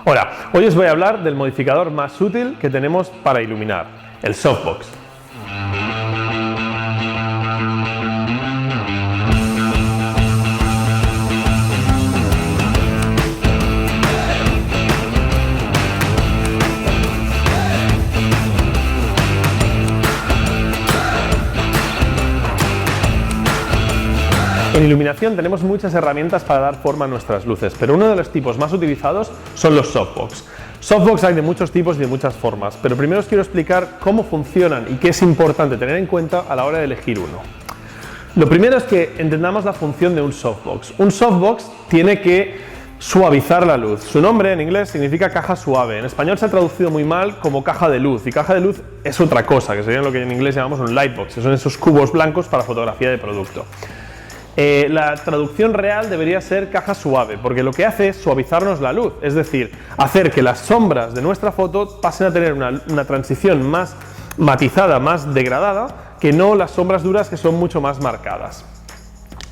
Hola, hoy os voy a hablar del modificador más útil que tenemos para iluminar, el softbox. En iluminación tenemos muchas herramientas para dar forma a nuestras luces, pero uno de los tipos más utilizados son los softbox. Softbox hay de muchos tipos y de muchas formas, pero primero os quiero explicar cómo funcionan y qué es importante tener en cuenta a la hora de elegir uno. Lo primero es que entendamos la función de un softbox. Un softbox tiene que suavizar la luz. Su nombre en inglés significa caja suave. En español se ha traducido muy mal como caja de luz, y caja de luz es otra cosa, que sería lo que en inglés llamamos un lightbox, que son esos cubos blancos para fotografía de producto. La traducción real debería ser caja suave, porque lo que hace es suavizarnos la luz, es decir, hacer que las sombras de nuestra foto pasen a tener una transición más matizada, más degradada, que no las sombras duras, que son mucho más marcadas.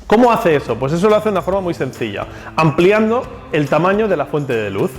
¿Cómo hace eso? Pues eso lo hace de una forma muy sencilla, ampliando el tamaño de la fuente de luz.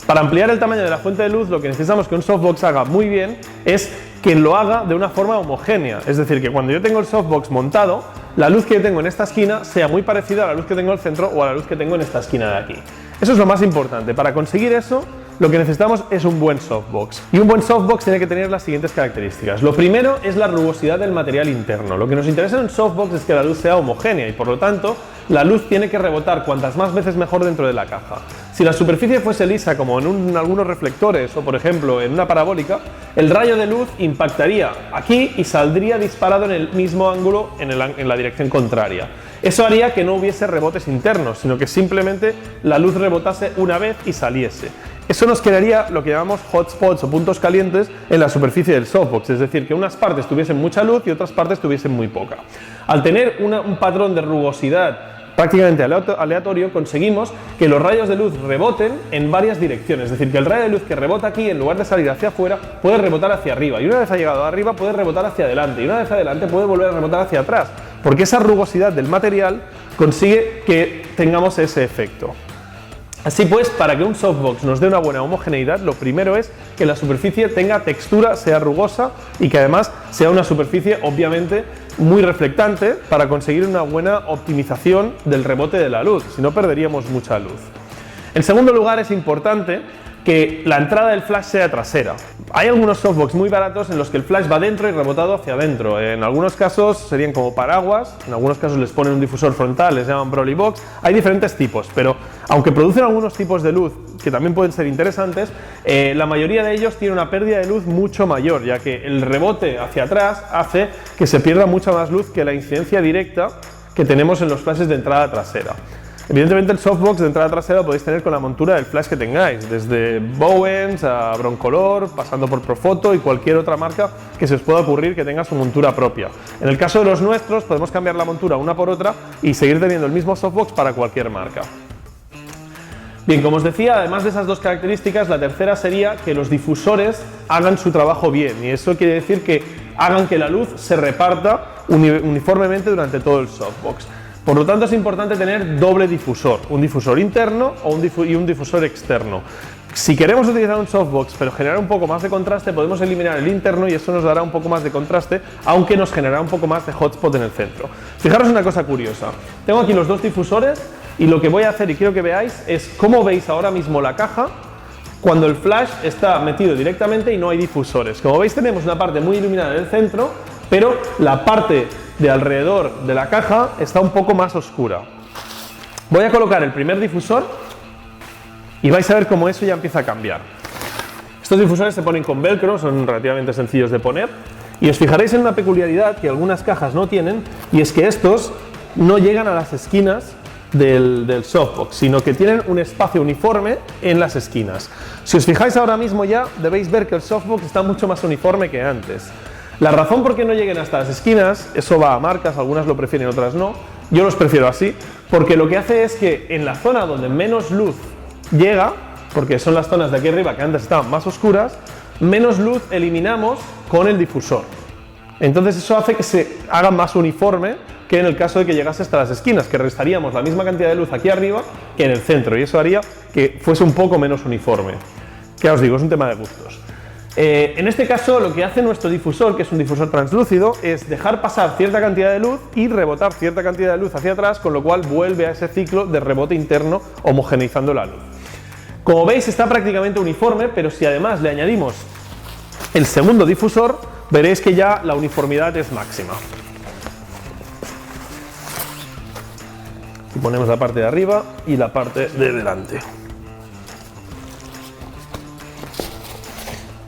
Para ampliar el tamaño de la fuente de luz, lo que necesitamos que un softbox haga muy bien es que lo haga de una forma homogénea, es decir, que cuando yo tengo el softbox montado, la luz que yo tengo en esta esquina sea muy parecida a la luz que tengo en el centro o a la luz que tengo en esta esquina de aquí. Eso es lo más importante. Para conseguir eso, lo que necesitamos es un buen softbox. Y un buen softbox tiene que tener las siguientes características. Lo primero es la rugosidad del material interno. Lo que nos interesa en un softbox es que la luz sea homogénea y, por lo tanto, la luz tiene que rebotar cuantas más veces mejor dentro de la caja. Si la superficie fuese lisa, como en algunos reflectores o, por ejemplo, en una parabólica, el rayo de luz impactaría aquí y saldría disparado en el mismo ángulo en la dirección contraria. Eso haría que no hubiese rebotes internos, sino que simplemente la luz rebotase una vez y saliese. Eso nos crearía lo que llamamos hotspots o puntos calientes en la superficie del softbox, es decir, que unas partes tuviesen mucha luz y otras partes tuviesen muy poca. Al tener un patrón de rugosidad prácticamente aleatorio, conseguimos que los rayos de luz reboten en varias direcciones, es decir, que el rayo de luz que rebota aquí, en lugar de salir hacia afuera, puede rebotar hacia arriba, y una vez ha llegado arriba puede rebotar hacia adelante, y una vez adelante puede volver a rebotar hacia atrás, porque esa rugosidad del material consigue que tengamos ese efecto. Así pues, para que un softbox nos dé una buena homogeneidad, lo primero es que la superficie tenga textura, sea rugosa y que además sea una superficie obviamente muy reflectante para conseguir una buena optimización del rebote de la luz, si no perderíamos mucha luz. En segundo lugar, es importante que la entrada del flash sea trasera. Hay algunos softbox muy baratos en los que el flash va dentro y rebotado hacia adentro. En algunos casos serían como paraguas, en algunos casos les ponen un difusor frontal, les llaman Broly Box. Hay diferentes tipos, pero aunque producen algunos tipos de luz que también pueden ser interesantes, la mayoría de ellos tienen una pérdida de luz mucho mayor, ya que el rebote hacia atrás hace que se pierda mucha más luz que la incidencia directa que tenemos en los flashes de entrada trasera. Evidentemente el softbox de entrada trasera lo podéis tener con la montura del flash que tengáis, desde Bowens a Broncolor, pasando por Profoto y cualquier otra marca que se os pueda ocurrir que tenga su montura propia. En el caso de los nuestros podemos cambiar la montura una por otra y seguir teniendo el mismo softbox para cualquier marca. Bien, como os decía, además de esas dos características, la tercera sería que los difusores hagan su trabajo bien, y eso quiere decir que hagan que la luz se reparta uniformemente durante todo el softbox. Por lo tanto, es importante tener doble difusor, un difusor interno y un difusor externo. Si queremos utilizar un softbox pero generar un poco más de contraste, podemos eliminar el interno y eso nos dará un poco más de contraste, aunque nos generará un poco más de hotspot en el centro. Fijaros una cosa curiosa, tengo aquí los dos difusores y lo que voy a hacer y quiero que veáis es cómo veis ahora mismo la caja cuando el flash está metido directamente y no hay difusores. Como veis, tenemos una parte muy iluminada en el centro, pero la parte de alrededor de la caja está un poco más oscura. Voy a colocar el primer difusor y vais a ver cómo eso ya empieza a cambiar. Estos difusores se ponen con velcro, son relativamente sencillos de poner, y os fijaréis en una peculiaridad que algunas cajas no tienen, y es que estos no llegan a las esquinas del softbox, sino que tienen un espacio uniforme en las esquinas. Si os fijáis ahora mismo ya debéis ver que el softbox está mucho más uniforme que antes. La razón por qué no lleguen hasta las esquinas, eso va a marcas, algunas lo prefieren, otras no, yo los prefiero así, porque lo que hace es que en la zona donde menos luz llega, porque son las zonas de aquí arriba que antes estaban más oscuras, menos luz eliminamos con el difusor. Entonces eso hace que se haga más uniforme que en el caso de que llegase hasta las esquinas, que restaríamos la misma cantidad de luz aquí arriba que en el centro, y eso haría que fuese un poco menos uniforme. ¿Qué os digo? Es un tema de gustos. En este caso, lo que hace nuestro difusor, que es un difusor translúcido, es dejar pasar cierta cantidad de luz y rebotar cierta cantidad de luz hacia atrás, con lo cual vuelve a ese ciclo de rebote interno homogeneizando la luz. Como veis, está prácticamente uniforme, pero si además le añadimos el segundo difusor, veréis que ya la uniformidad es máxima. Y ponemos la parte de arriba y la parte de delante.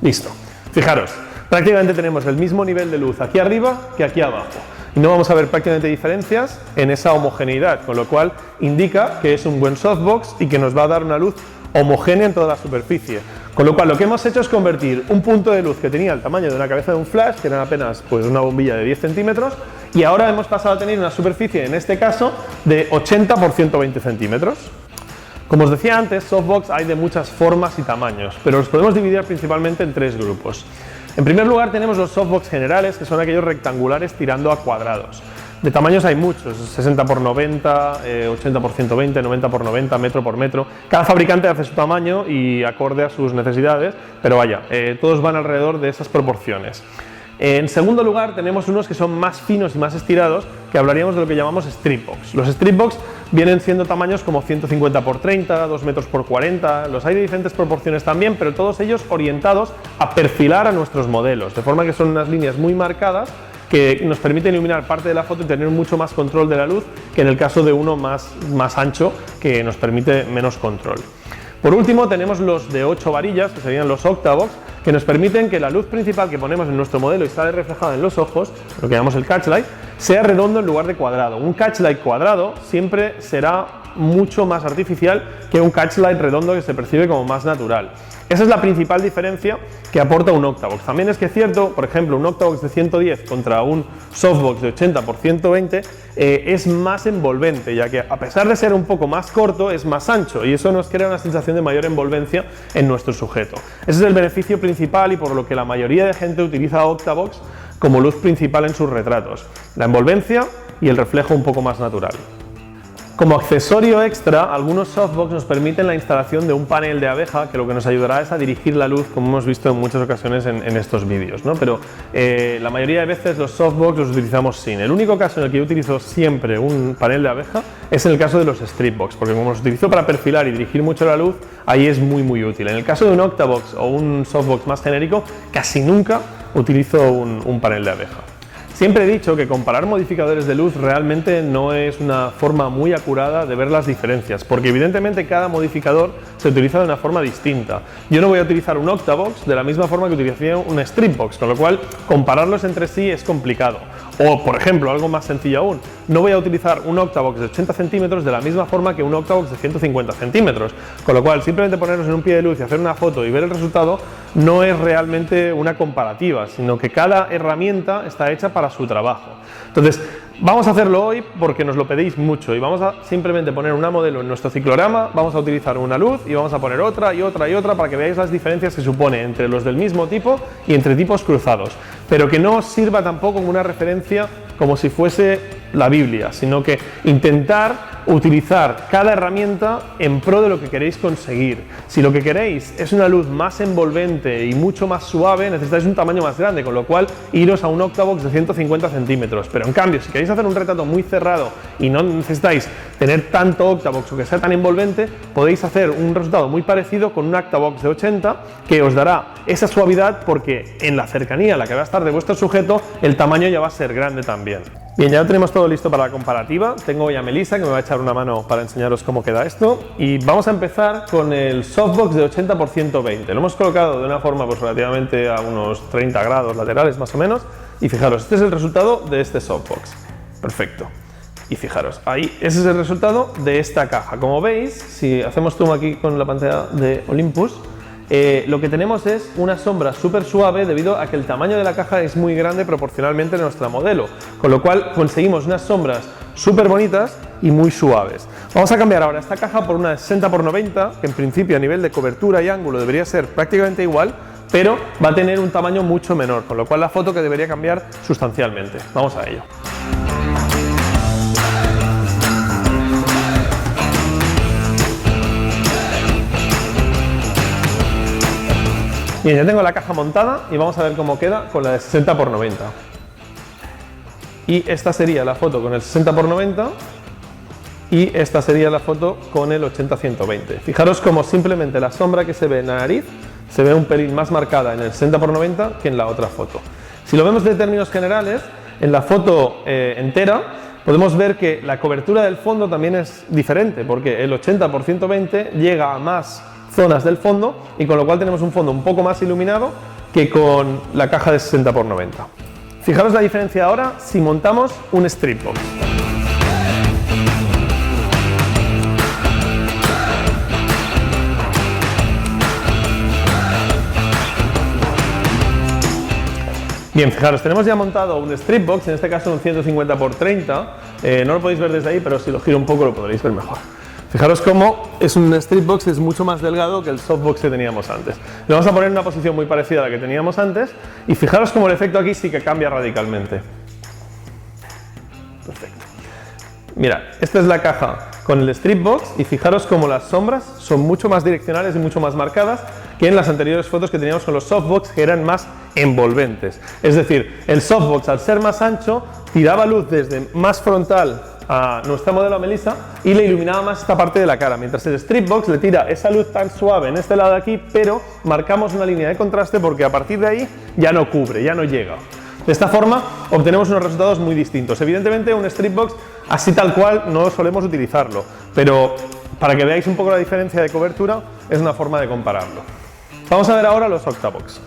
Listo. Fijaros, prácticamente tenemos el mismo nivel de luz aquí arriba que aquí abajo. Y no vamos a ver prácticamente diferencias en esa homogeneidad, con lo cual indica que es un buen softbox y que nos va a dar una luz homogénea en toda la superficie. Con lo cual lo que hemos hecho es convertir un punto de luz que tenía el tamaño de una cabeza de un flash, que era apenas pues, una bombilla de 10 centímetros, y ahora hemos pasado a tener una superficie, en este caso, de 80 por 120 centímetros. Como os decía antes, softbox hay de muchas formas y tamaños, pero los podemos dividir principalmente en tres grupos. En primer lugar tenemos los softbox generales, que son aquellos rectangulares tirando a cuadrados. De tamaños hay muchos, 60 por 90, 80 por 120, 90 por 90, metro por metro. Cada fabricante hace su tamaño y acorde a sus necesidades, pero vaya, todos van alrededor de esas proporciones. En segundo lugar tenemos unos que son más finos y más estirados, que hablaríamos de lo que llamamos stripbox. Los stripbox vienen siendo tamaños como 150 por 30, 2 metros por 40, los hay de diferentes proporciones también, pero todos ellos orientados a perfilar a nuestros modelos, de forma que son unas líneas muy marcadas que nos permiten iluminar parte de la foto y tener mucho más control de la luz que en el caso de uno más ancho, que nos permite menos control. Por último tenemos los de 8 varillas, que serían los octavox, que nos permiten que la luz principal que ponemos en nuestro modelo y sale reflejada en los ojos, lo que llamamos el catch light, sea redondo en lugar de cuadrado. Un catch light cuadrado siempre será mucho más artificial que un catch light redondo que se percibe como más natural. Esa es la principal diferencia que aporta un octavox. También es que es cierto, por ejemplo, un octavox de 110 contra un softbox de 80 por 120 es más envolvente, ya que a pesar de ser un poco más corto, es más ancho y eso nos crea una sensación de mayor envolvencia en nuestro sujeto. Ese es el beneficio principal y por lo que la mayoría de gente utiliza octavox como luz principal en sus retratos. La envolvencia y el reflejo un poco más natural. Como accesorio extra, algunos softbox nos permiten la instalación de un panel de abeja que lo que nos ayudará es a dirigir la luz, como hemos visto en muchas ocasiones en estos vídeos, ¿no? Pero la mayoría de veces los softbox los utilizamos sin. El único caso en el que yo utilizo siempre un panel de abeja es en el caso de los stripbox, porque como los utilizo para perfilar y dirigir mucho la luz, ahí es muy útil. En el caso de un octavox o un softbox más genérico, casi nunca utilizo un panel de abeja. Siempre he dicho que comparar modificadores de luz realmente no es una forma muy acurada de ver las diferencias, porque evidentemente cada modificador se utiliza de una forma distinta. Yo no voy a utilizar un octavox de la misma forma que utilizaría un stripbox, con lo cual compararlos entre sí es complicado. O, por ejemplo, algo más sencillo aún, no voy a utilizar un octavox de 80 centímetros de la misma forma que un octavox de 150 centímetros, con lo cual simplemente ponernos en un pie de luz y hacer una foto y ver el resultado no es realmente una comparativa, sino que cada herramienta está hecha para su trabajo. Entonces, vamos a hacerlo hoy porque nos lo pedís mucho y vamos a simplemente poner una modelo en nuestro ciclorama, vamos a utilizar una luz y vamos a poner otra y otra y otra para que veáis las diferencias que supone entre los del mismo tipo y entre tipos cruzados, pero que no os sirva tampoco como una referencia como si fuese la Biblia, sino que intentar utilizar cada herramienta en pro de lo que queréis conseguir. Si lo que queréis es una luz más envolvente y mucho más suave, necesitáis un tamaño más grande, con lo cual iros a un octavox de 150 centímetros. Pero en cambio, si queréis hacer un retrato muy cerrado y no necesitáis tener tanto octavox o que sea tan envolvente, podéis hacer un resultado muy parecido con un octavox de 80 que os dará esa suavidad, porque en la cercanía a la que va a estar de vuestro sujeto, el tamaño ya va a ser grande también. Bien, ya lo tenemos todo listo para la comparativa. Tengo hoy a Melissa que me va a echar una mano para enseñaros cómo queda esto, y vamos a empezar con el softbox de 80 por 120. Lo hemos colocado de una forma pues relativamente a unos 30 grados laterales más o menos, y fijaros, este es el resultado de este softbox. Perfecto. Y fijaros, ahí, ese es el resultado de esta caja. Como veis, si hacemos zoom aquí con la pantalla de Olympus, lo que tenemos es una sombra súper suave debido a que el tamaño de la caja es muy grande proporcionalmente a nuestra modelo, con lo cual conseguimos unas sombras súper bonitas y muy suaves. Vamos a cambiar ahora esta caja por una de 60 por 90, que en principio a nivel de cobertura y ángulo debería ser prácticamente igual, pero va a tener un tamaño mucho menor, con lo cual la foto que debería cambiar sustancialmente. Vamos a ello. Bien, ya tengo la caja montada y vamos a ver cómo queda con la de 60×90. Y esta sería la foto con el 60×90 y esta sería la foto con el 80-120. Fijaros como simplemente la sombra que se ve en la nariz se ve un pelín más marcada en el 60×90 que en la otra foto. Si lo vemos de términos generales, en la foto entera podemos ver que la cobertura del fondo también es diferente, porque el 80×120 llega a más zonas del fondo y con lo cual tenemos un fondo un poco más iluminado que con la caja de 60×90. Fijaros la diferencia ahora si montamos un strip box. Bien, fijaros, tenemos ya montado un strip box, en este caso un 150×30, no lo podéis ver desde ahí, pero si lo giro un poco lo podréis ver mejor. Fijaros cómo es un strip box, es mucho más delgado que el softbox que teníamos antes. Lo vamos a poner en una posición muy parecida a la que teníamos antes y fijaros cómo el efecto aquí sí que cambia radicalmente. Perfecto. Mira, esta es la caja con el strip box y fijaros cómo las sombras son mucho más direccionales y mucho más marcadas que en las anteriores fotos que teníamos con los softbox, que eran más envolventes. Es decir, el softbox, al ser más ancho, tiraba luz desde más frontal a nuestra modelo Melissa y le iluminaba más esta parte de la cara, mientras el strip box le tira esa luz tan suave en este lado de aquí, pero marcamos una línea de contraste porque a partir de ahí ya no cubre, ya no llega. De esta forma obtenemos unos resultados muy distintos. Evidentemente un strip box así tal cual no solemos utilizarlo, pero para que veáis un poco la diferencia de cobertura es una forma de compararlo. Vamos a ver ahora los Octavox.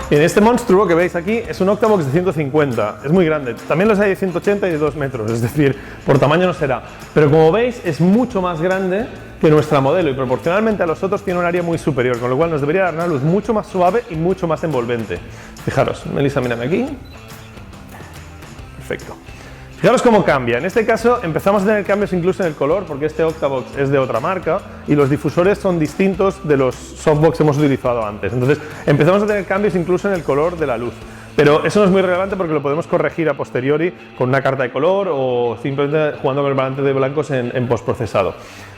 Bien, este monstruo que veis aquí es un Octavox de 150, es muy grande. También los hay de 180 y de 2 metros, es decir, por tamaño no será. Pero como veis es mucho más grande que nuestra modelo y proporcionalmente a los otros tiene un área muy superior, con lo cual nos debería dar una luz mucho más suave y mucho más envolvente. Fijaros, Melissa, mírame aquí. Perfecto. Fijaros cómo cambia. En este caso empezamos a tener cambios incluso en el color, porque este Octavox es de otra marca y los difusores son distintos de los softbox que hemos utilizado antes. Entonces empezamos a tener cambios incluso en el color de la luz. Pero eso no es muy relevante porque lo podemos corregir a posteriori con una carta de color o simplemente jugando con el balance de blancos en postprocesado.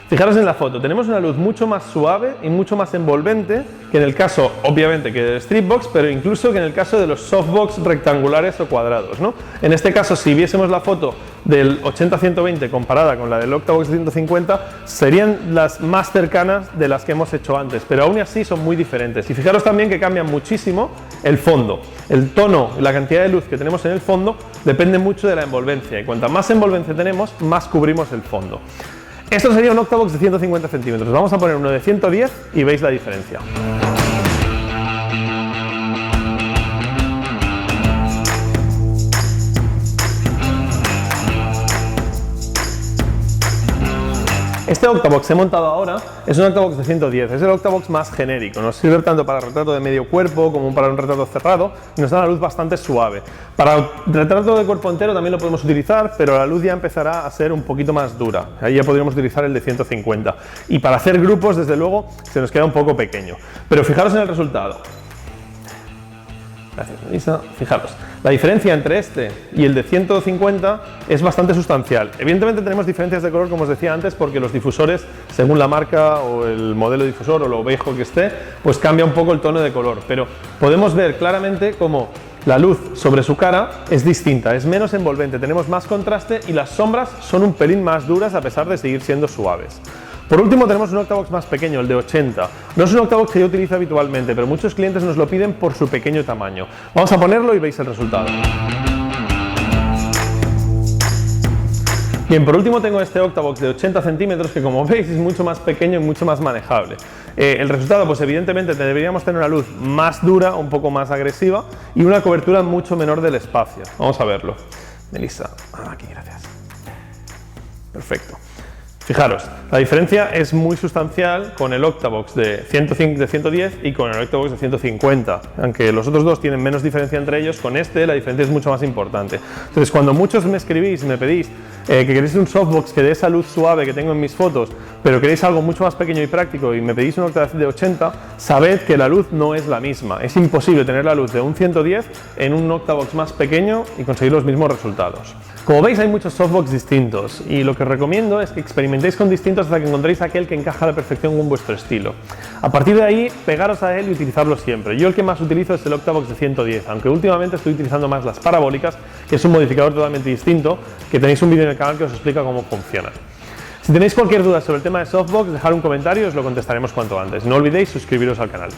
Fijaros en la foto, tenemos una luz mucho más suave y mucho más envolvente que en el caso, obviamente, que del strip box, pero incluso que en el caso de los softbox rectangulares o cuadrados, ¿no? En este caso, si viésemos la foto del 80-120 comparada con la del Octavox de 150, serían las más cercanas de las que hemos hecho antes, pero aún así son muy diferentes. Y fijaros también que cambian muchísimo el fondo. El tono, la cantidad de luz que tenemos en el fondo depende mucho de la envolvencia y cuanta más envolvencia tenemos, más cubrimos el fondo. Esto sería un Octavox de 150 centímetros. Vamos a poner uno de 110 y veis la diferencia. Este Octavox que he montado ahora es un Octavox de 110, es el Octavox más genérico, nos sirve tanto para retrato de medio cuerpo como para un retrato cerrado y nos da una luz bastante suave. Para el retrato de cuerpo entero también lo podemos utilizar, pero la luz ya empezará a ser un poquito más dura, ahí ya podríamos utilizar el de 150 y para hacer grupos desde luego se nos queda un poco pequeño, pero fijaros en el resultado. Gracias, Melissa. Fijaros, la diferencia entre este y el de 150 es bastante sustancial. Evidentemente tenemos diferencias de color, como os decía antes, porque los difusores, según la marca o el modelo de difusor o lo viejo que esté, pues cambia un poco el tono de color. Pero podemos ver claramente cómo la luz sobre su cara es distinta, es menos envolvente, tenemos más contraste y las sombras son un pelín más duras a pesar de seguir siendo suaves. Por último tenemos un Octavox más pequeño, el de 80. No es un Octavox que yo utilizo habitualmente, pero muchos clientes nos lo piden por su pequeño tamaño. Vamos a ponerlo y veis el resultado. Bien, por último tengo este Octavox de 80 centímetros que como veis es mucho más pequeño y mucho más manejable. El resultado, pues evidentemente deberíamos tener una luz más dura, un poco más agresiva y una cobertura mucho menor del espacio. Vamos a verlo. Melissa, aquí, gracias. Perfecto. Fijaros, la diferencia es muy sustancial con el Octavox de 110 y con el Octavox de 150. Aunque los otros dos tienen menos diferencia entre ellos, con este la diferencia es mucho más importante. Entonces, cuando muchos me escribís y me pedís que queréis un softbox que dé esa luz suave que tengo en mis fotos, pero queréis algo mucho más pequeño y práctico y me pedís un octavox de 80, sabed que la luz no es la misma. Es imposible tener la luz de un 110 en un octavox más pequeño y conseguir los mismos resultados. Como veis, hay muchos softbox distintos y lo que os recomiendo es que experimentéis con distintos hasta que encontréis aquel que encaja a la perfección con vuestro estilo. A partir de ahí, pegaros a él y utilizarlo siempre. Yo el que más utilizo es el octavox de 110, aunque últimamente estoy utilizando más las parabólicas, que es un modificador totalmente distinto, que tenéis un vídeo en el canal que os explica cómo funciona. Si tenéis cualquier duda sobre el tema de softbox, dejad un comentario y os lo contestaremos cuanto antes. No olvidéis suscribiros al canal.